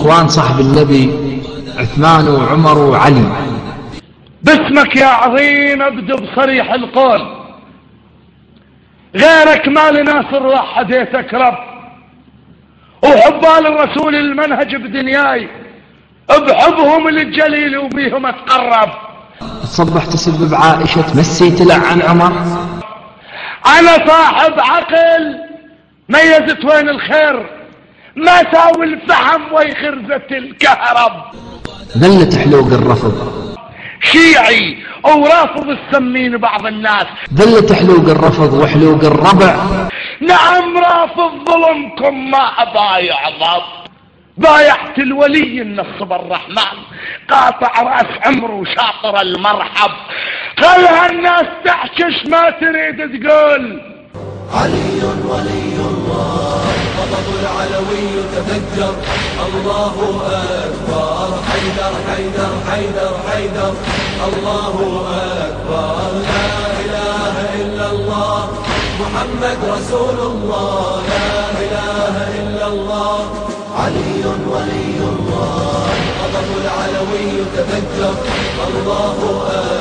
إخوان صاحب النبي عثمان وعمر وعلي. باسمك يا عظيم ابدو بصريح القول، غيرك ما لناصر وحديتك رب، وحبال الرسول المنهج بدنياي، بحبهم للجليل وبيهم اتقرب. تصبح تسب بعائشة، مسي تلعن عمر. انا صاحب عقل ميزت وين الخير، ما تاوي الفحم ويخرزة الكهرب. ذلت حلوق الرفض شيعي ورافض السمين بعض الناس، ذلت حلوق الرفض وحلوق الربع. نعم رافض ظلمكم ما بايع ضب، بايعت الولي النصب الرحمن، قاطع راس عمرو وشاطر المرحب. خلها الناس تحشش ما تريد تقول. علي ولي الله، غضب العلوي تفجر، الله أكبر. حيدر حيدر حيدر حيدر، الله أكبر. لا إله إلا الله، محمد رسول الله، لا إله إلا الله. علي ولي الله، غضب العلوي تفجر، الله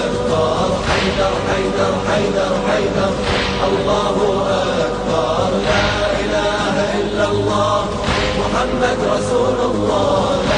أكبر. حيدر حيدر حيدر حيدر، الله أكبر. لا إله إلا الله، محمد رسول الله.